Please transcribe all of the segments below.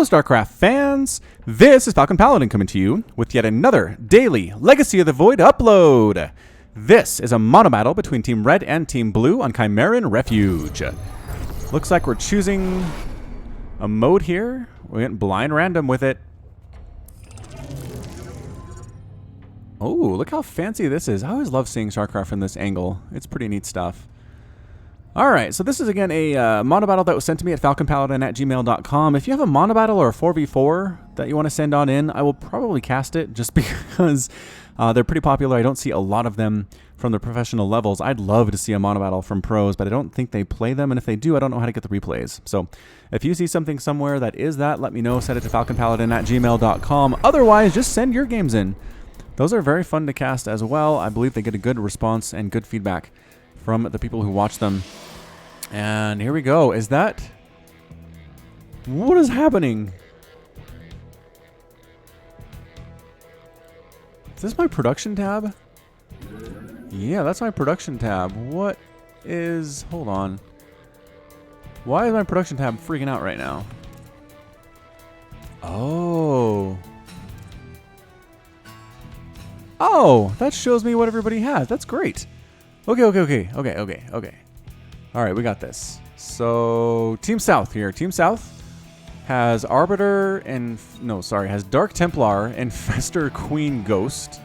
Hello, StarCraft fans! This is Falcon Paladin coming to you with yet another daily Legacy of the Void upload. This is a monobattle between Team Red and Team Blue on Kimeran Refuge. Looks like we're choosing a mode here. We went blind random with it. Oh, look how fancy this is. I always love seeing StarCraft from this angle. It's pretty neat stuff. Alright, so this is again a monobattle that was sent to me at falconpaladin@gmail.com. If you have a monobattle or a 4v4 that you want to send on in, I will probably cast it just because they're pretty popular. I don't see a lot of them from the professional levels. I'd love to see a monobattle from pros, but I don't think they play them, and if they do, I don't know how to get the replays. So if you see something somewhere that is that, let me know. Send it to falconpaladin@gmail.com. Otherwise, just send your games in. Those are very fun to cast as well. I believe they get a good response and good feedback from the people who watch them. And here we go. Is that... what is happening? Is this my production tab? Yeah, that's my production tab. What is... hold on. Why is my production tab freaking out right now? Oh. Oh, that shows me what everybody has. That's great. Okay. All right, we got this. So, Team South here. Team South has Arbiter and... no, sorry, has Dark Templar, Infestor, Queen, Ghost.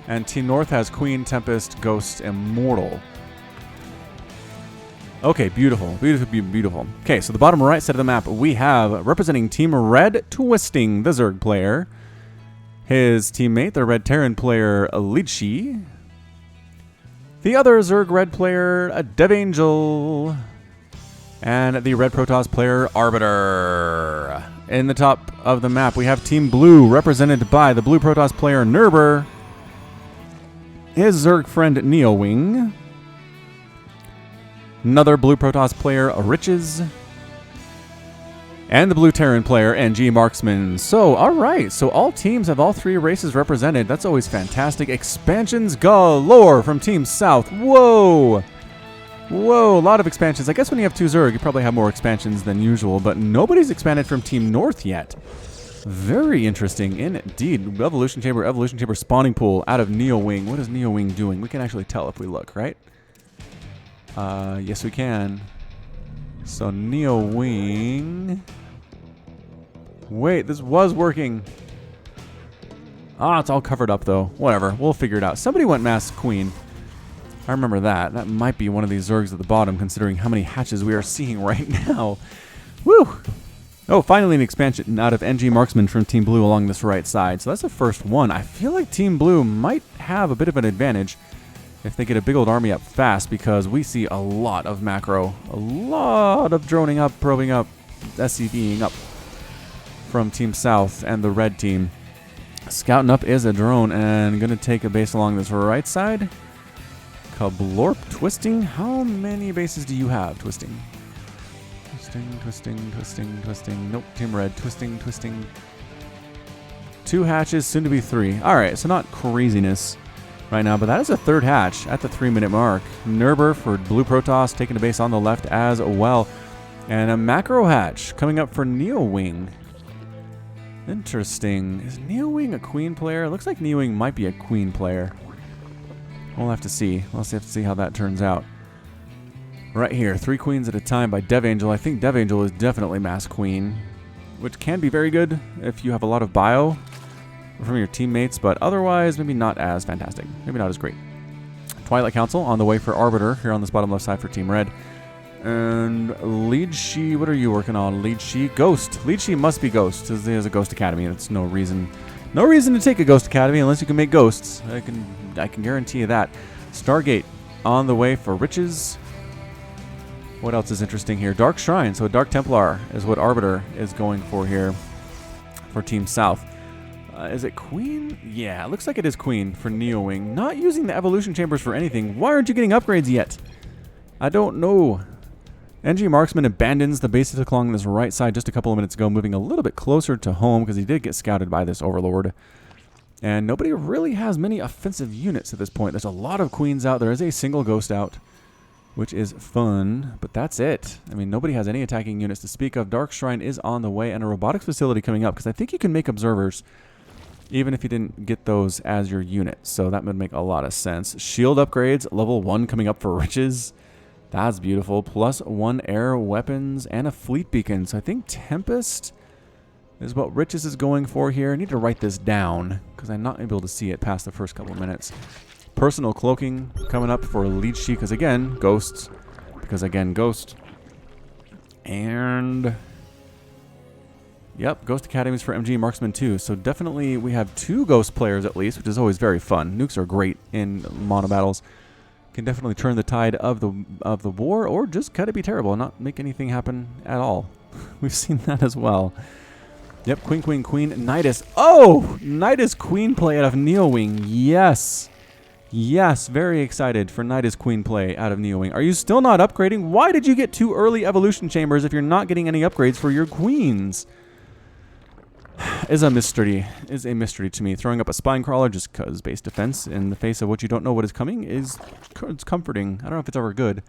And Team North has Queen, Tempest, Ghost, Immortal. Okay, beautiful. Beautiful. Okay, so the bottom right side of the map, we have, representing Team Red, Twisting, the Zerg player. His teammate, the Red Terran player, Lidshi. The other Zerg Red player, a Dev Angel. And the Red Protoss player, Arbiter. In the top of the map, we have Team Blue, represented by the Blue Protoss player, Nerber. His Zerg friend, Neowing. Another Blue Protoss player, Riches. And the Blue Terran player, NG Marksman. So, alright. So, all teams have all three races represented. That's always fantastic. Expansions galore from Team South. Whoa! Whoa, a lot of expansions. I guess when you have two Zerg, you probably have more expansions than usual. But nobody's expanded from Team North yet. Very interesting indeed. Evolution Chamber spawning pool out of Neowing. What is Neowing doing? We can actually tell if we look, right? Yes, we can. So, Neowing... wait, this was working. Ah, it's all covered up, though. Whatever, we'll figure it out. Somebody went Mass Queen. I remember that. That might be one of these Zergs at the bottom, considering how many hatches we are seeing right now. Woo! Oh, finally an expansion out of NG Marksman from Team Blue along this right side. So that's the first one. I feel like Team Blue might have a bit of an advantage if they get a big old army up fast, because we see a lot of macro, a lot of droning up, probing up, SCVing up from Team South and the red team. Scouting up is a drone and going to take a base along this right side. Kablorp, Twisting. How many bases do you have, Twisting? Twisting. Nope, Team Red. Twisting. 2 hatches, soon to be 3. Alright, so not craziness right now, but that is a third hatch at the 3-minute mark. Nerber for Blue Protoss taking a base on the left as well. And a macro hatch coming up for Neowing. Interesting. Is Neowing a queen player? It looks like Neowing might be a queen player. We'll have to see. We'll have to see how that turns out. Right here, 3 queens at a time by Dev Angel. I think Dev Angel is definitely Mass Queen, which can be very good if you have a lot of bio from your teammates, but otherwise maybe not as fantastic. Maybe not as great. Twilight Council on the way for Arbiter here on this bottom left side for Team Red. And Lidshi, what are you working on? Lidshi, Ghost. Lidshi must be Ghost. He has a Ghost Academy. That's no reason to take a Ghost Academy unless you can make ghosts. I can guarantee you that. Stargate on the way for Riches. What else is interesting here? Dark Shrine. So Dark Templar is what Arbiter is going for here for Team South. Is it Queen? Yeah, it looks like it is Queen for Neowing. Not using the Evolution Chambers for anything. Why aren't you getting upgrades yet? I don't know. NG Marksman abandons the base attack along this right side just a couple of minutes ago, moving a little bit closer to home because he did get scouted by this Overlord. And nobody really has many offensive units at this point. There's a lot of Queens out. There is a single Ghost out. which is fun. But that's it. I mean, nobody has any attacking units to speak of. Dark Shrine is on the way, and a robotics facility coming up, because I think you can make observers even if you didn't get those as your unit. So that would make a lot of sense. Shield upgrades, level 1 coming up for riches. That's beautiful. +1 air weapons and a fleet beacon. So I think Tempest is what riches is going for here. I need to write this down because I'm not able to see it past the first couple of minutes. Personal cloaking coming up for Leech Sheet because again, ghosts. Because again, ghost. And yep, Ghost Academies for MG Marksman 2. So definitely we have 2 Ghost players at least, which is always very fun. Nukes are great in Monobattles. Can definitely turn the tide of the war, or just kind of be terrible and not make anything happen at all. We've seen that as well. Yep, Queen, Queen, Queen, Nidus. Oh! Nidus Queen play out of Neowing. Yes! Yes, very excited for Nidus Queen play out of Neowing. Are you still not upgrading? Why did you get 2 early evolution chambers if you're not getting any upgrades for your queens? Is a mystery to me. Throwing up a spine crawler just because base defense in the face of what you don't know what is coming is it's comforting. I don't know if it's ever good.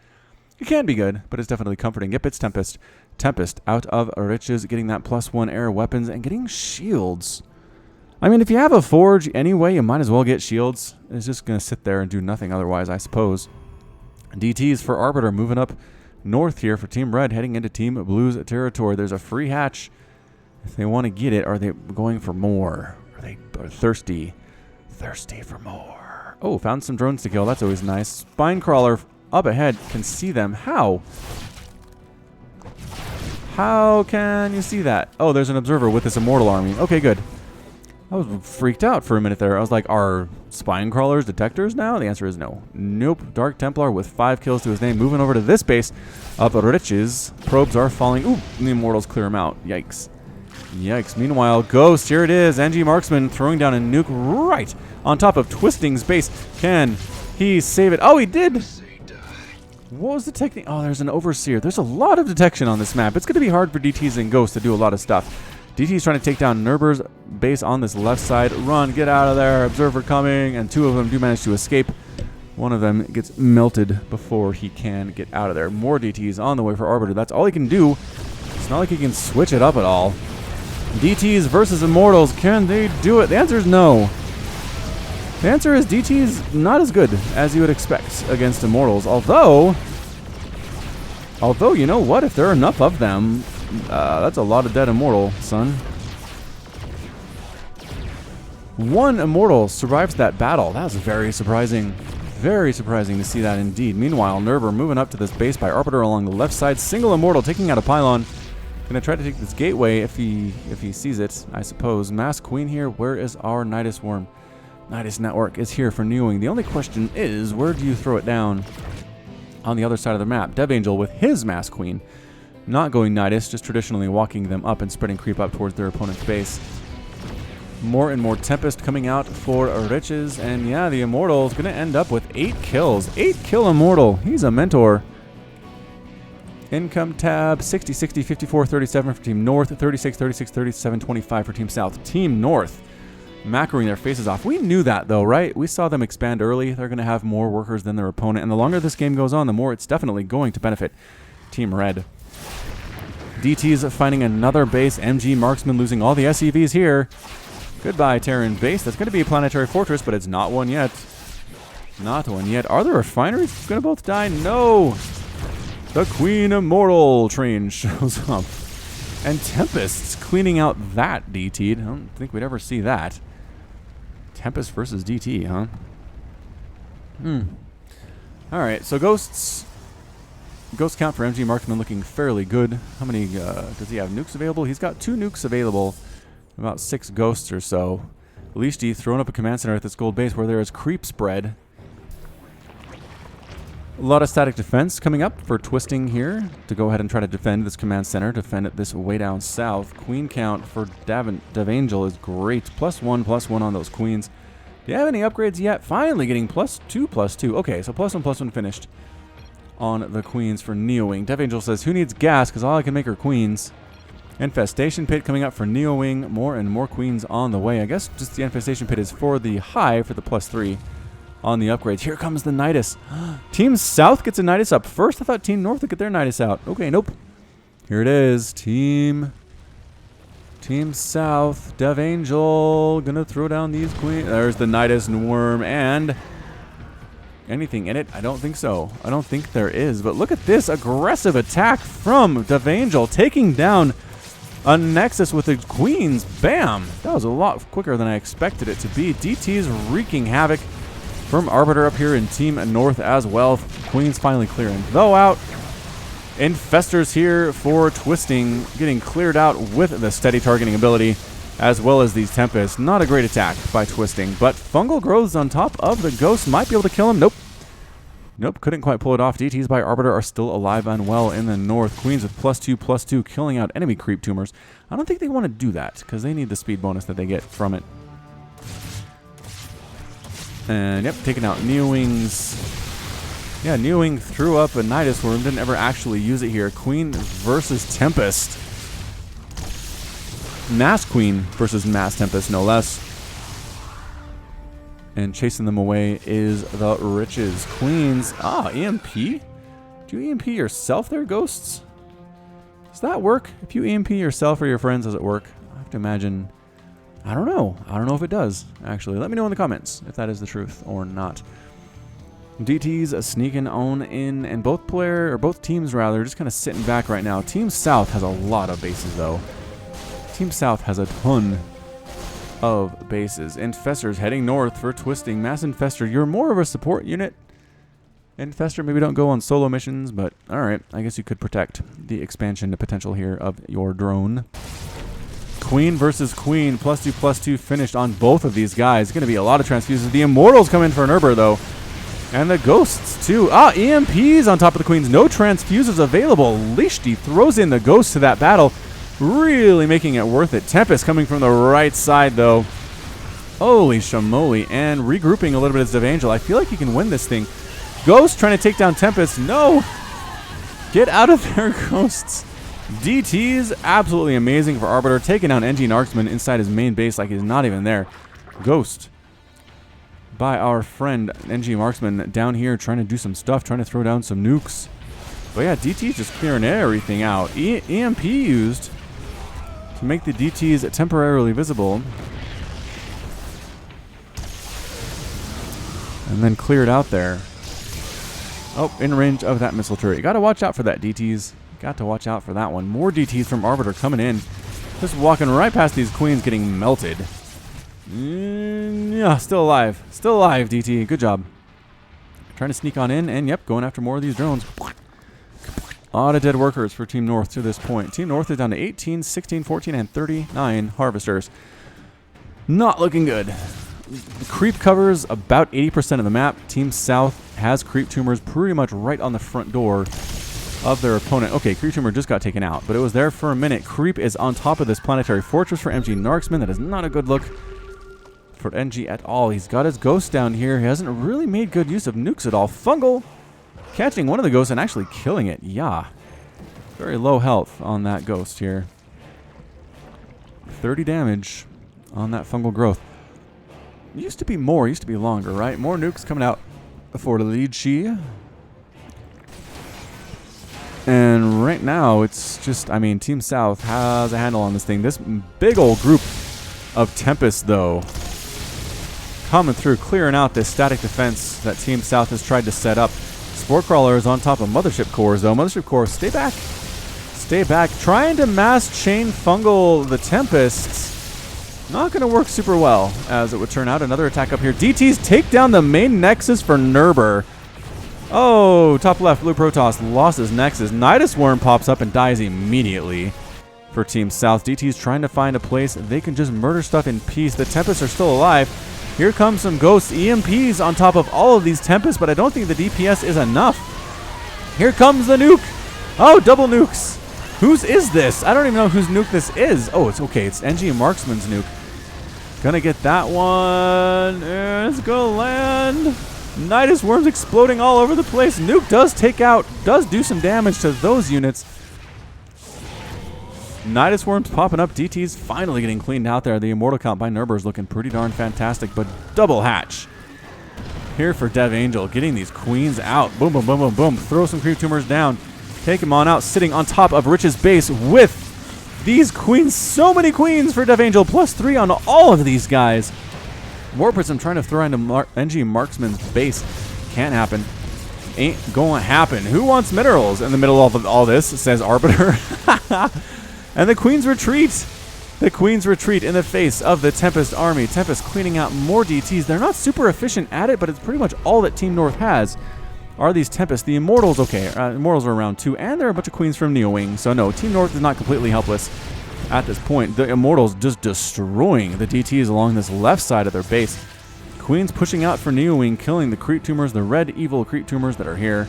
It can be good, but it's definitely comforting. Yep, it's Tempest. Tempest out of riches, getting that +1 air weapons and getting shields. I mean, if you have a forge anyway, you might as well get shields. It's just going to sit there and do nothing otherwise, I suppose. DTs for Arbiter moving up north here for Team Red, heading into Team Blue's territory. There's a free hatch. If they want to get it, are they going for more? Are they thirsty? Thirsty for more. Oh, found some drones to kill. That's always nice. Spine crawler up ahead. Can see them. How? How can you see that? Oh, there's an observer with this immortal army. Okay, good. I was freaked out for a minute there. I was like, are spine crawlers detectors now? The answer is no. Nope. Dark Templar with 5 kills to his name. Moving over to this base of riches. Probes are falling. Ooh, the immortals clear them out. Yikes. Yikes. Meanwhile, Ghost, here it is. NG Marksman throwing down a nuke right on top of Twisting's base. Can he save it? Oh, he did. What was the technique? Oh, there's an Overseer. There's a lot of detection on this map. It's going to be hard for DTs and Ghosts to do a lot of stuff. DT's trying to take down Nerber's base on this left side. Run, get out of there. Observer coming, and 2 of them do manage to escape. One of them gets melted before he can get out of there. More DTs on the way for Arbiter. That's all he can do. It's not like he can switch it up at all. DTs versus Immortals. Can they do it? The answer is no. The answer is DT's not as good as you would expect against Immortals. Although, you know what? If there are enough of them, that's a lot of dead Immortal, son. 1 Immortal survives that battle. That was very surprising. Very surprising to see that indeed. Meanwhile, Nerber moving up to this base by Arbiter along the left side. Single Immortal taking out a pylon. Gonna try to take this gateway if he sees it, I suppose. Mass Queen here. Where is our Nidus Worm? Nidus Network is here for Newing. The only question is, where do you throw it down on the other side of the map? Dev Angel with his Mass Queen. Not going Nidus, just traditionally walking them up and spreading creep up towards their opponent's base. More and more Tempest coming out for riches. And yeah, the Immortal's gonna end up with 8 kills. 8-kill Immortal. He's a mentor. Income tab, 60, 60, 54, 37 for Team North, 36, 36, 37, 25 for Team South. Team North macroing their faces off. We knew that though, right? We saw them expand early. They're going to have more workers than their opponent, and the longer this game goes on, the more it's definitely going to benefit Team Red. DT's finding another base. MG Marksman losing all the SEVs here. Goodbye, Terran base. That's going to be a planetary fortress, but it's not one yet. Not one yet. Are the refineries going to both die? No! The Queen Immortal train shows up. And Tempest's cleaning out that DT. I don't think we'd ever see that. Tempest versus DT, huh? Alright, so Ghosts. Ghost count for MG Marksman looking fairly good. How many does he have nukes available? He's got 2 nukes available. About 6 Ghosts or so. Leashty throwing up a command center at this gold base where there is creep spread. A lot of static defense coming up for Twisting here to go ahead and try to defend this command center, defend it this way down south. Queen count for Dev Angel is great. +1/+1 on those queens. Do you have any upgrades yet? Finally getting +2/+2. Okay, so +1/+1 finished on the queens for Neowing. Dev Angel says, who needs gas? Because all I can make are queens. Infestation Pit coming up for Neowing. More and more queens on the way. I guess just the Infestation Pit is for the high for the +3. on the upgrades. Here comes the Nidus. Team South gets a Nidus up first. I thought Team North would get their Nidus out. Okay, nope. Here it is. Team South. Dev Angel gonna throw down these queens. There's the Nidus and Worm and anything in it? I don't think so. I don't think there is. But look at this aggressive attack from Dev Angel, taking down a Nexus with the queens. Bam! That was a lot quicker than I expected it to be. DT's wreaking havoc from Arbiter up here in Team North as well. Queens finally clearing though out. Infestors here for Twisting, getting cleared out with the steady targeting ability, as well as these Tempests. Not a great attack by Twisting, but Fungal Growths on top of the Ghost might be able to kill him. Nope. Nope, couldn't quite pull it off. DTs by Arbiter are still alive and well in the north. Queens with +2/+2, killing out enemy creep tumors. I don't think they want to do that, because they need the speed bonus that they get from it. And yep, taking out Neowings. Yeah, Neowing threw up a Nidus Worm, didn't ever actually use it here. Queen versus Tempest. Mass Queen versus Mass Tempest, no less. And chasing them away is the Riches. Queens. Ah, EMP? Do you EMP yourself there, Ghosts? Does that work? If you EMP yourself or your friends, does it work? I have to imagine. I don't know. I don't know if it does, actually. Let me know in the comments if that is the truth or not. DT's sneaking on in, and both teams rather, just kind of sitting back right now. Team South has a lot of bases, though. Team South has a ton of bases. Infestors heading north for Twisting. Mass Infestor, you're more of a support unit. Infestor, maybe don't go on solo missions, but alright, I guess you could protect the expansion potential here of your drone. Queen versus Queen, +2/+2 finished on both of these guys. Going to be a lot of transfuses. The Immortals come in for an Urber, though. And the Ghosts, too. Ah, EMPs on top of the Queens. No transfuses available. Lishti throws in the Ghosts to that battle, really making it worth it. Tempest coming from the right side, though. Holy shamoli. And regrouping a little bit as Dev Angel. I feel like he can win this thing. Ghost trying to take down Tempest. No! Get out of there, Ghosts. DT's absolutely amazing for Arbiter. Taking down NG Narksman inside his main base like he's not even there. Ghost by our friend NG Marksman down here trying to do some stuff, trying to throw down some nukes. But yeah, DT's just clearing everything out. EMP used to make the DTs temporarily visible. And then cleared out there. Oh, in range of that missile turret. You got to watch out for that, DTs. Got to watch out for that one. More DTs from Arbiter coming in. Just walking right past these queens, getting melted. Yeah, still alive. Still alive, DT. Good job. Trying to sneak on in, and yep, going after more of these drones. A lot of dead workers for Team North to this point. Team North is down to 18, 16, 14, and 39 harvesters. Not looking good. The creep covers about 80% of the map. Team South has creep tumors pretty much right on the front door of their opponent. Okay, creep tumor just got taken out, but it was there for a minute. Creep is on top of this planetary fortress for MG Narksman. That is not a good look for NG at all. He's got his ghost down here. He hasn't really made good use of nukes at all. Fungal catching one of the ghosts and actually killing it. Yeah. Very low health on that ghost here. 30 damage on that fungal growth. It used to be more, used to be longer, right? More nukes coming out for the lead Chi. And right now, it's just, I mean, Team South has a handle on this thing. This big old group of Tempest, though, coming through, clearing out this static defense that Team South has tried to set up. Spore Crawler is on top of Mothership Cores, though. Mothership Cores, stay back. Stay back. Trying to mass chain fungal the Tempests. Not going to work super well, as it would turn out. Another attack up here. DTs take down the main Nexus for Nerber. Oh, top left, Blue Protoss lost his Nexus. Nidus Worm pops up and dies immediately for Team South. DT's trying to find a place they can just murder stuff in peace. The Tempests are still alive. Here comes some Ghosts. EMPs on top of all of these Tempests, but I don't think the DPS is enough. Here comes the nuke. Oh, double nukes. Whose is this? I don't even know whose nuke this is. Oh, it's okay. It's NG Marksman's nuke. Gonna get that one. And it's gonna land. Nidus Worms exploding all over the place. Nuke does do some damage to those units. Nidus Worms popping up. DT's finally getting cleaned out there. The Immortal count by Nerber is looking pretty darn fantastic, but double hatch here for Dev Angel, getting these queens out. Boom, boom, boom, boom, boom. Throw some creep tumors down. Take him on out, sitting on top of Rich's base with these queens. So many queens for Dev Angel. +3 on all of these guys. Warp Prism trying to throw into NG Marksman's base. Can't happen. Ain't going to happen. Who wants minerals in the middle of all this? Says Arbiter. And the queens retreat. The queens retreat in the face of the Tempest army. Tempest cleaning out more DTs. They're not super efficient at it, but it's pretty much all that Team North has are these Tempest. The Immortals, okay. Immortals are around 2, and there are a bunch of queens from Neo Wing. So no, Team North is not completely helpless at this point. The Immortals just destroying the DTs along this left side of their base. Queens pushing out for Neo Wing, killing the creep tumors, the red evil creep tumors that are here.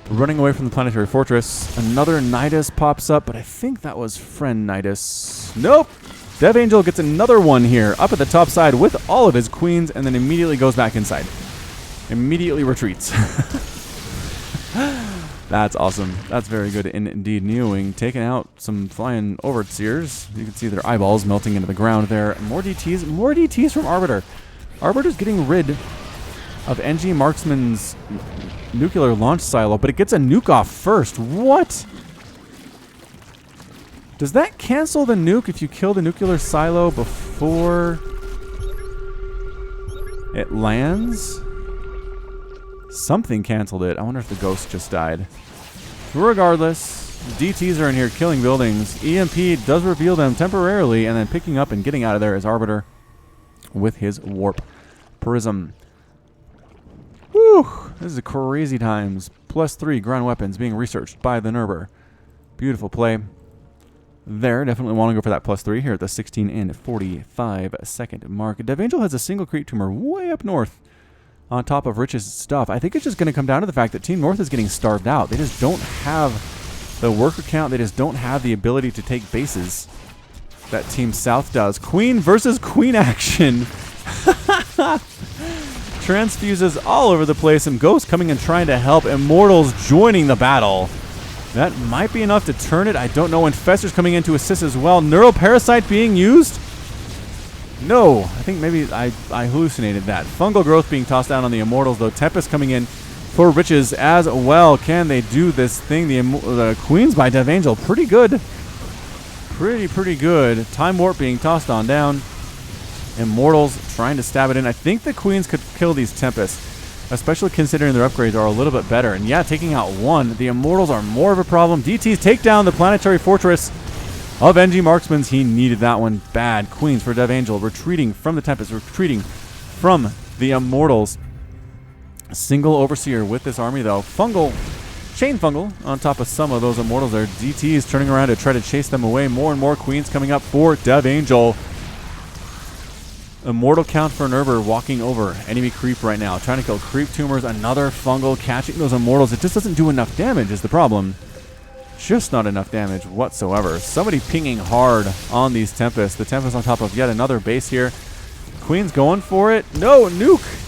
Running away from the planetary fortress. Another Nidus pops up, but I think that was friend Nidus. Nope. Dev Angel gets another one here up at the top side with all of his queens, and then immediately goes back inside. Immediately retreats. That's awesome. That's very good indeed. Neo Wing taking out some flying overseers. You can see their eyeballs melting into the ground there. More DTs. More DTs from Arbiter. Arbiter's getting rid of NG Marksman's nuclear launch silo, but it gets a nuke off first. What? Does that cancel the nuke if you kill the nuclear silo before it lands? Something canceled it. I wonder if the ghost just died. Regardless, DTs are in here killing buildings. EMP does reveal them temporarily, and then picking up and getting out of there is Arbiter with his Warp Prism. Whew! This is crazy times. +3 ground weapons being researched by the Nerber. Beautiful play. There, definitely want to go for that +3 here at the 16 and 45 second mark. Dev Angel has a single creep tumor way up north on top of Rich's stuff. I think it's just going to come down to the fact that Team North is getting starved out. They just don't have the worker count. They just don't have the ability to take bases that Team South does. Queen versus Queen action. Transfuses all over the place, and Ghost coming and trying to help. Immortals joining the battle. That might be enough to turn it. I don't know. Infestors coming in to assist as well. Neuroparasite being used? No. I think maybe I hallucinated that. Fungal growth being tossed down on the Immortals, though. Tempest coming in for Riches as well. Can they do this thing? The Queens by Dev Angel. Pretty good. Pretty good. Time Warp being tossed on down. Immortals trying to stab it in. I think the Queens could kill these Tempests, especially considering their upgrades are a little bit better. And yeah, taking out one. The Immortals are more of a problem. DTs take down the planetary fortress of NG Marksman's. He needed that one bad. Queens for Dev Angel. Retreating from the Tempest. Retreating from the Immortals. Single Overseer with this army, though. Chain Fungal on top of some of those Immortals there. DTs turning around to try to chase them away. More and more Queens coming up for Dev Angel. Immortal count for Nerber walking over enemy creep right now. Trying to kill creep tumors. Another Fungal catching those Immortals. It just doesn't do enough damage is the problem. Just not enough damage whatsoever. Somebody pinging hard on these Tempests. The Tempest on top of yet another base here. Queen's going for it. No, nuke.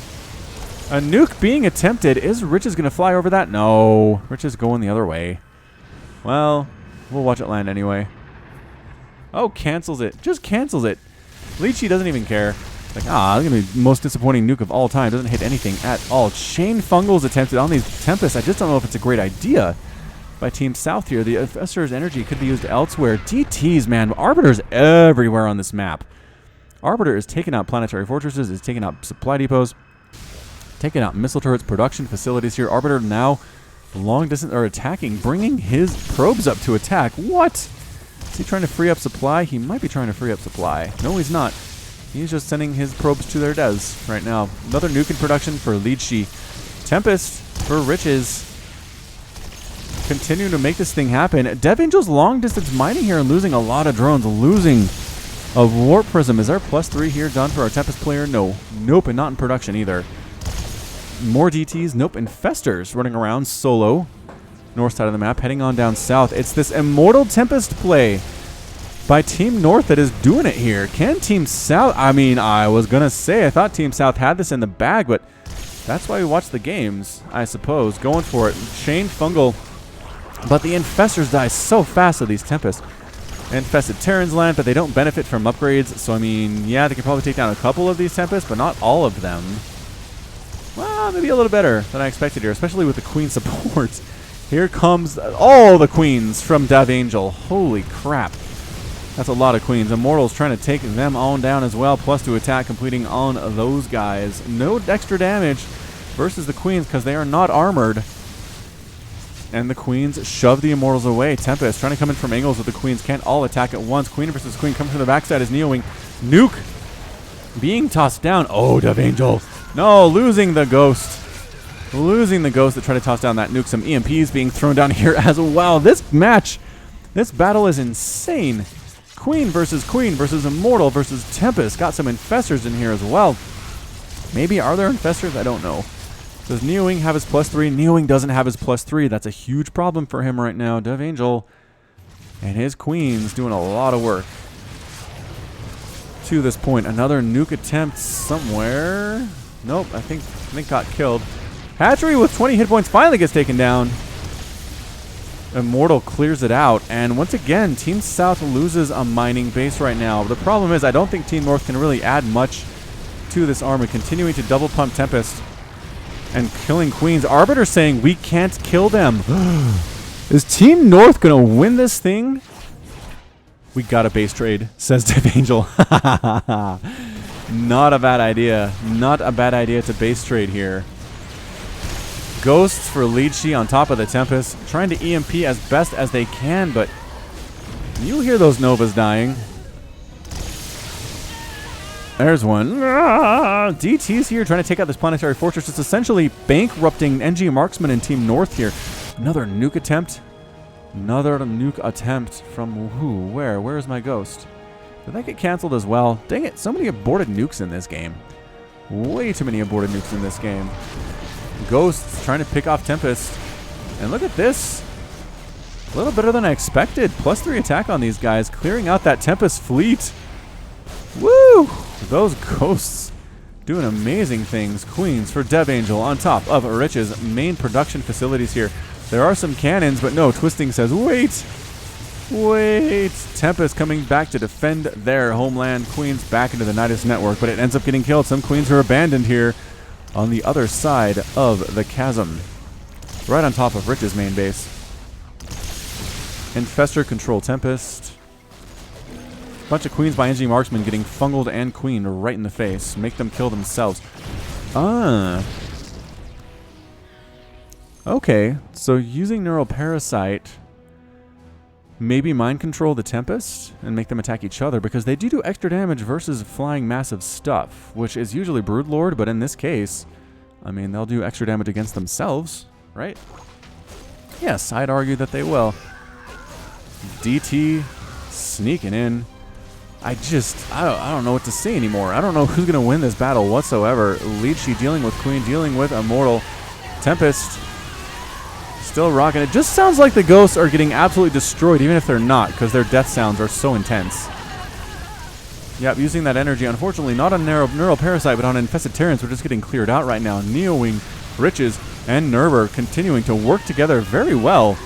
A nuke being attempted. Is Riches going to fly over that? No. Riches going the other way. Well, we'll watch it land anyway. Oh, cancels it. Just cancels it. Lychee doesn't even care. Like, this is going to be the most disappointing nuke of all time. Doesn't hit anything at all. Chain Fungals attempted on these Tempests. I just don't know if it's a great idea by Team South here. The Infestor's energy could be used elsewhere. DTs, man. Arbiter's everywhere on this map. Arbiter is taking out planetary fortresses, is taking out supply depots, taking out missile turrets, production facilities here. Arbiter now long distance or attacking, bringing his probes up to attack. What? Is he trying to free up supply? He might be trying to free up supply. No, he's not. He's just sending his probes to their deaths right now. Another nuke in production for Lychee. Tempest for Riches. Continue to make this thing happen. Dev Angel's long distance mining here and losing a lot of drones. Losing a Warp Prism. Is our +3 here done for our Tempest player? No. Nope, and not in production either. More DTs. Nope. Infestors running around solo. North side of the map, heading on down south. It's this Immortal Tempest play by Team North that is doing it here. Can Team South... I mean, I was going to say, I thought Team South had this in the bag, but that's why we watch the games, I suppose. Going for it. Chain Fungal. But the Infestors die so fast of these Tempests. Infested Terrans land, but they don't benefit from upgrades. So, I mean, yeah, they can probably take down a couple of these Tempests, but not all of them. maybe a little better than I expected here, especially with the queen support. Here comes all the queens from Dev Angel. Holy crap. That's a lot of queens. Immortals trying to take them on down as well. +2 attack completing on those guys. No extra damage versus the queens because they are not armored. And the queens shove the immortals away. Tempest trying to come in from angles with the queens. Can't all attack at once. Queen versus queen coming from the backside is Neowing. Nuke being tossed down. Oh, Dev Angel. No, losing the ghost. Losing the ghost to try to toss down that nuke. Some EMPs being thrown down here as well. This match, this battle is insane. Queen versus Immortal versus Tempest. Got some infestors in here as well. Maybe are there infestors? I don't know. Does Neowing have his +3? Neowing doesn't have his +3. That's a huge problem for him right now. Dev Angel and his queens doing a lot of work. To this point, another nuke attempt somewhere. Nope, I think got killed. Hatchery with 20 hit points finally gets taken down. Immortal clears it out, and once again, Team South loses a mining base right now. The problem is I don't think Team North can really add much to this army, continuing to double pump Tempest and killing queens. Arbiter saying we can't kill them. Is Team North gonna win this thing? We got a base trade, says Dev Angel. Not a bad idea. Not a bad idea to base trade here. Ghosts for Leedshi on top of the Tempest, trying to EMP as best as they can, but you hear those Novas dying. There's one. DT's here trying to take out this planetary fortress. It's essentially bankrupting NG Marksman and Team North here. Another nuke attempt. Another nuke attempt from who? Where? Where is my ghost? Did that get canceled as well? Dang it, so many aborted nukes in this game. Way too many aborted nukes in this game. Ghosts trying to pick off Tempest. And look at this. A little better than I expected. +3 attack on these guys, clearing out that Tempest fleet. Woo! Those ghosts doing amazing things. Queens for Dev Angel on top of Rich's main production facilities here. There are some cannons, but no, Twisting says, wait! Wait! Tempest coming back to defend their homeland. Queens back into the Nidus network, but it ends up getting killed. Some queens are abandoned here on the other side of the chasm. Right on top of Rich's main base. Infestor control Tempest. Bunch of queens by NG Marksman getting fungled and queened right in the face. Make them kill themselves. Okay, so using Neural Parasite, maybe mind control the Tempest and make them attack each other, because they do extra damage versus flying massive stuff, which is usually Broodlord, but in this case, I mean, they'll do extra damage against themselves, right? Yes, I'd argue that they will. DT sneaking in. I don't know what to say anymore. I don't know who's going to win this battle whatsoever. Leedshi dealing with Queen, dealing with Immortal. Tempest still rocking. It just sounds like the ghosts are getting absolutely destroyed, even if they're not, because their death sounds are so intense. Yep, using that energy, unfortunately, not on Neural Parasite, but on Infested Terrans, we're just getting cleared out right now. Neowing, Riches, and Nerver continuing to work together very well.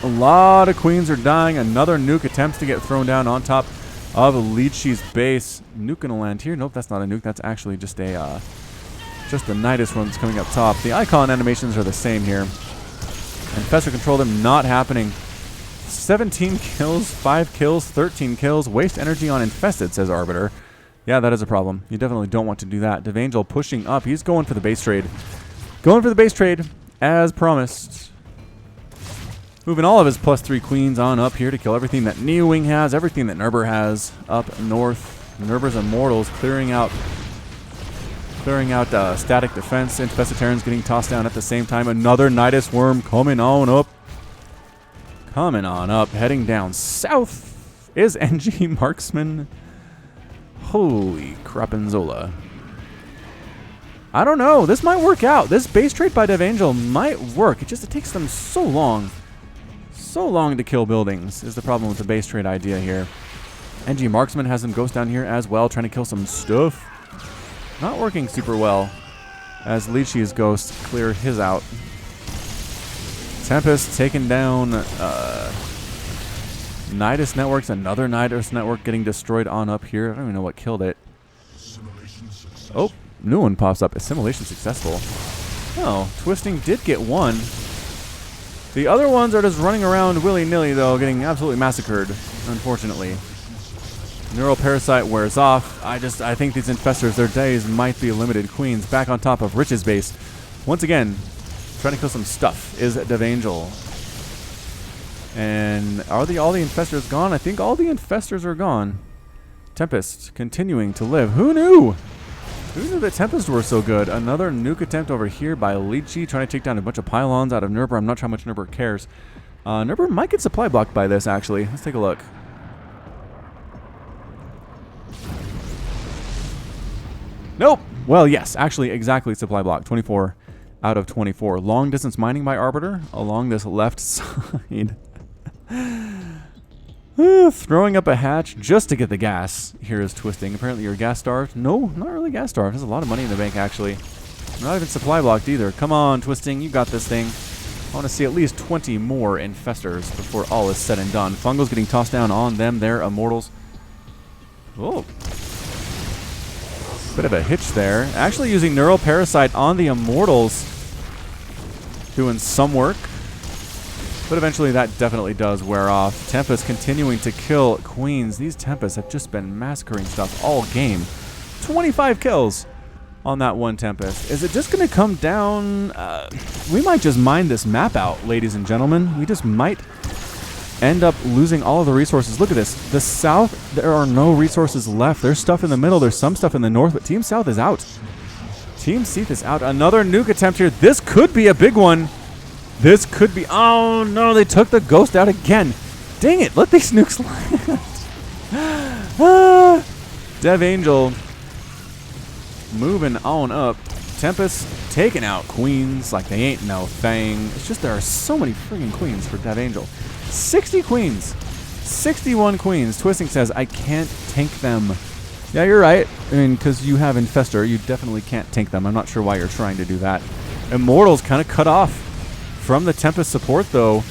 A lot of queens are dying. Another nuke attempts to get thrown down on top of Leedshi's base. Nuke gonna land here. Nope, that's not a nuke. That's actually just a the Nidus one that's coming up top. The icon animations are the same here. Infestor control them, not happening. 17 kills, 5 kills, 13 kills. Waste energy on Infested, says Arbiter. Yeah, that is a problem. You definitely don't want to do that. Dev Angel pushing up. He's going for the base trade. Going for the base trade, as promised. Moving all of his +3 queens on up here to kill everything that Neowing has, everything that Nerber has up north. Nerber's Immortals clearing out static defense. Infested Terrans getting tossed down at the same time. Another Nidus Worm coming on up. Coming on up. Heading down south is NG Marksman. Holy crappenzola. I don't know. This might work out. This base trade by Dev Angel might work. It takes them so long. So long to kill buildings is the problem with the base trade idea here. NG Marksman has some ghosts down here as well, trying to kill some stuff. Not working super well as Leedshi's ghosts clear his out. Tempest taking down Nidus Networks. Another Nidus Network getting destroyed on up here. I don't even know what killed it. Oh, new one pops up. Assimilation successful. Oh, Twisting did get one. The other ones are just running around willy-nilly, though, getting absolutely massacred, unfortunately. Neural Parasite wears off. I think these Infestors, their days might be limited. Queens back on top of Rich's base. Once again, trying to kill some stuff is Devangel. And are all the Infestors gone? I think all the Infestors are gone. Tempest continuing to live. Who knew? Who knew that Tempest were so good? Another nuke attempt over here by Lychee, trying to take down a bunch of pylons out of Nerber. I'm not sure how much Nerber cares. Nerber might get supply blocked by this, actually. Let's take a look. Nope. Well, yes, actually, exactly supply block. 24 out of 24. Long distance mining by Arbiter along this left side. Throwing up a hatch just to get the gas. Here is Twisting. Apparently you're gas starved. No, not really gas starved. There's a lot of money in the bank, actually. Not even supply blocked either. Come on, Twisting. You got this thing. I want to see at least 20 more Infestors before all is said and done. Fungal's getting tossed down on them. They're Immortals. Oh. Bit of a hitch there. Actually using Neural Parasite on the Immortals. Doing some work. But eventually that definitely does wear off. Tempest continuing to kill Queens. These Tempests have just been massacring stuff all game. 25 kills on that one Tempest. Is it just going to come down? We might just mine this map out, ladies and gentlemen. We just might end up losing all of the resources. Look at this. The south, there are no resources left. There's stuff in the middle. There's some stuff in the north, but Team South is out. Team Seath is out. Another nuke attempt here. This could be a big one. This could be... Oh, no. They took the ghost out again. Dang it. Let these nukes land. Devangel moving on up. Tempest taking out Queens like they ain't no thing. It's just there are so many friggin' Queens for Devangel. 60 Queens. 61 Queens. Twisting says, I can't tank them. Yeah, you're right. I mean, because you have Infestor, you definitely can't tank them. I'm not sure why you're trying to do that. Immortals kind of cut off from the Tempest support, though.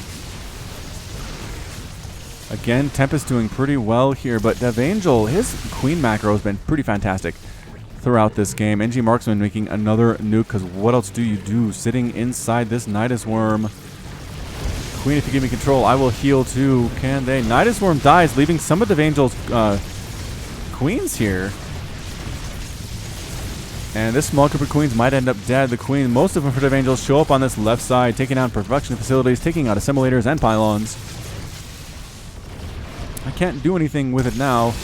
Again, Tempest doing pretty well here, but Devangel, his Queen macro has been pretty fantastic throughout this game. NG Marksman making another nuke, because what else do you do sitting inside this Nidus Worm? Queen, if you give me control, I will heal too. Can they? Nidus Worm dies, leaving some of Devangel's Queens here. And this small group of Queens might end up dead. The Queen, most of them for Devangel, show up on this left side, taking out production facilities, taking out assimilators and pylons. I can't do anything with it now.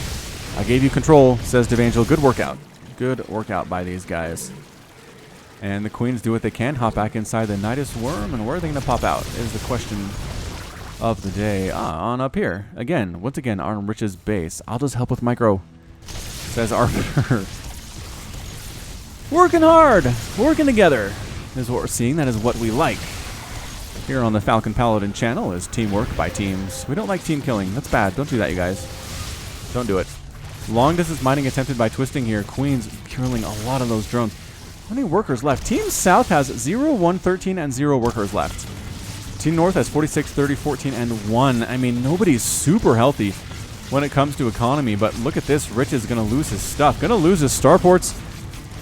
I gave you control, says Devangel. Good workout. Good workout by these guys. And the Queens do what they can. Hop back inside the Nidus Worm. And where are they going to pop out is the question of the day. On up here. Again, once again, on Rich's base. I'll just help with micro, says Arbiter. Working hard. Working together is what we're seeing. That is what we like. Here on the Falcon Paladin channel is teamwork by teams. We don't like team killing. That's bad. Don't do that, you guys. Don't do it. Long distance mining attempted by Twisting here. Queens killing a lot of those drones. How many workers left? Team South has 0, 1, 13, and 0 workers left. Team North has 46, 30, 14, and 1. I mean, nobody's super healthy when it comes to economy, but look at this. Rich is going to lose his stuff. Going to lose his starports.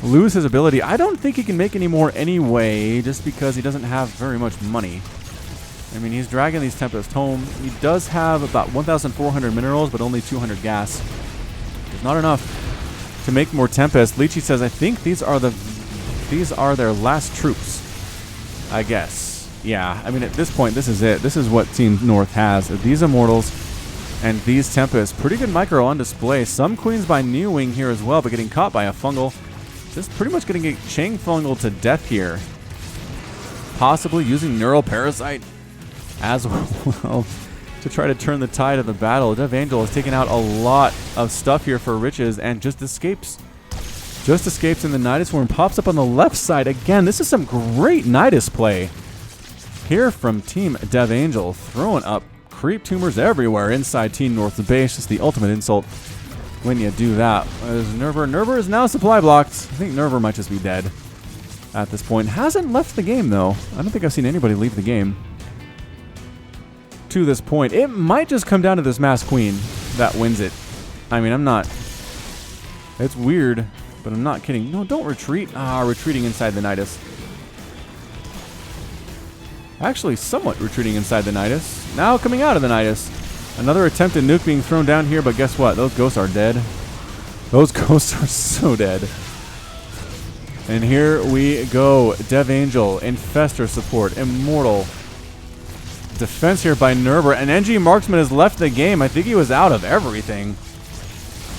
Lose his ability. I don't think he can make any more anyway, just because he doesn't have very much money. I mean, he's dragging these Tempest home. He does have about 1,400 minerals, but only 200 gas. It's not enough to make more Tempest. Lychee says, I think these are their last troops, I guess. Yeah, I mean, at this point, this is it. This is what Team North has. These Immortals and these Tempests. Pretty good micro on display. Some Queens by New Wing here as well, but getting caught by a Fungal. Just pretty much going to get Chang Fungal to death here. Possibly using Neural Parasite as well to try to turn the tide of the battle. Devangel has taken out a lot of stuff here for Riches and just escapes. Just escapes in the Nidus Worm. Pops up on the left side. Again, this is some great Nidus play here from Team Devangel. Throwing up creep tumors everywhere inside Team North's base. Just the ultimate insult when you do that. Nerver is now supply blocked. I think Nerver might just be dead at this point. Hasn't left the game, though. I don't think I've seen anybody leave the game to this point. It might just come down to this Mass Queen that wins it. I mean, I'm not... It's weird. But I'm not kidding. No, don't retreat. Ah, retreating inside the Nidus. Actually, somewhat retreating inside the Nidus. Now coming out of the Nidus. Another attempted nuke being thrown down here, but guess what? Those ghosts are dead. Those ghosts are so dead. And here we go. Dev Angel, Infestor support, Immortal. Defense here by Nerber. And NG Marksman has left the game. I think he was out of everything.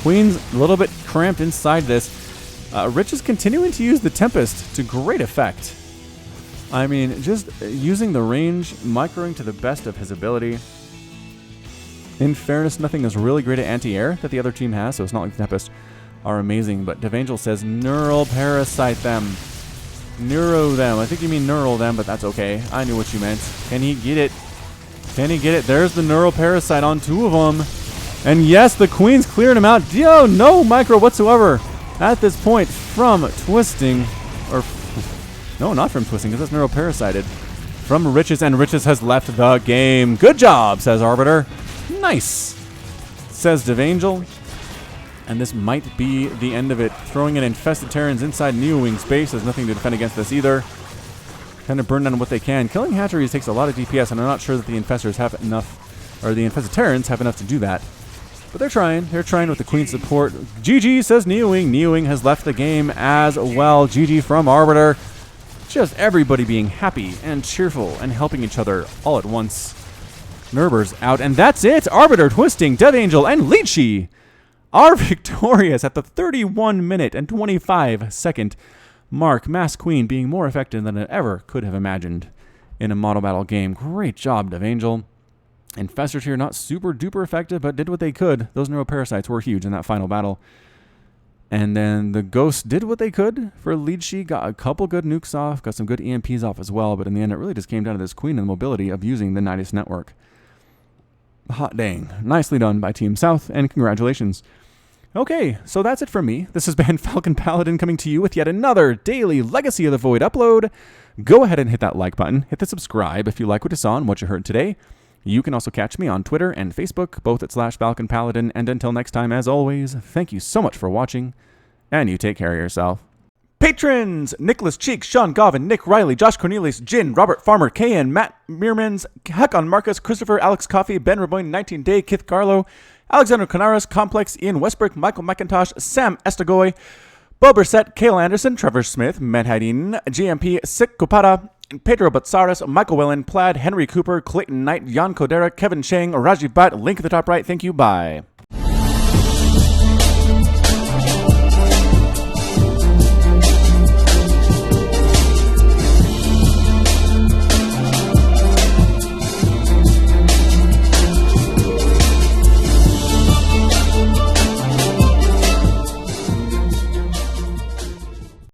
Queen's a little bit cramped inside this. Rich is continuing to use the Tempest to great effect. I mean, just using the range, microing to the best of his ability. In fairness, nothing is really great at anti-air that the other team has, so it's not like the Tempest are amazing. But Devangel says, Neural Parasite them. Neuro them. I think you mean neural them, but that's okay. I knew what you meant. Can he get it? Can he get it? There's the Neural Parasite on 2 of them. And yes, the Queen's clearing him out. Yo, no micro whatsoever at this point from Twisting. Or, no, not from Twisting, because that's Neural Parasited. From Riches, and Riches has left the game. Good job, says Arbiter. Nice, says Devangel. And this might be the end of it. Throwing in Infested Terrans inside Neo-Wing space. There's nothing to defend against this either. Kind of burn down what they can. Killing hatcheries takes a lot of DPS, and I'm not sure that the Infestors have enough, or the Infested Terrans have enough to do that. But they're trying. They're trying with the Queen's support. GG, says Neo-Wing. Neo-Wing has left the game as well. GG from Arbiter. Just everybody being happy and cheerful and helping each other all at once. Nerber's out, and that's it. Arbiter, Twisting, Dev Angel, and Leechy are victorious at the 31-minute and 25-second mark. Mass Queen being more effective than it ever could have imagined in a Monobattle game. Great job, Dev Angel. Infestors here, not super duper effective, but did what they could. Those Neuroparasites were huge in that final battle. And then the Ghosts did what they could for Leechy. Got a couple good nukes off, got some good EMPs off as well, but in the end it really just came down to this Queen and the mobility of using the Nidus network. Hot dang. Nicely done by Team South, and congratulations. Okay, so that's it from me. This has been Falcon Paladin coming to you with yet another daily Legacy of the Void upload. Go ahead and hit that like button. Hit the subscribe if you like what you saw and what you heard today. You can also catch me on Twitter and Facebook, both at /Falcon Paladin. And until next time, as always, thank you so much for watching, and you take care of yourself. Patrons! Nicholas Cheek, Sean Govin, Nick Riley, Josh Cornelius, Jin, Robert Farmer, KN, Matt Meermans, Hakon Marcus, Christopher, Alex Coffey, Ben Raboyne, 19 Day, Kith Carlo, Alexander Canaris, Complex, Ian Westbrook, Michael McIntosh, Sam Estagoy, Bob Brissett, Kale Anderson, Trevor Smith, Medhadin, GMP, Sik Kupata, Pedro Batsaris, Michael Wellen, Plaid, Henry Cooper, Clayton Knight, Jan Kodera, Kevin Chang, Rajiv Bhatt, link at the top right. Thank you. Bye.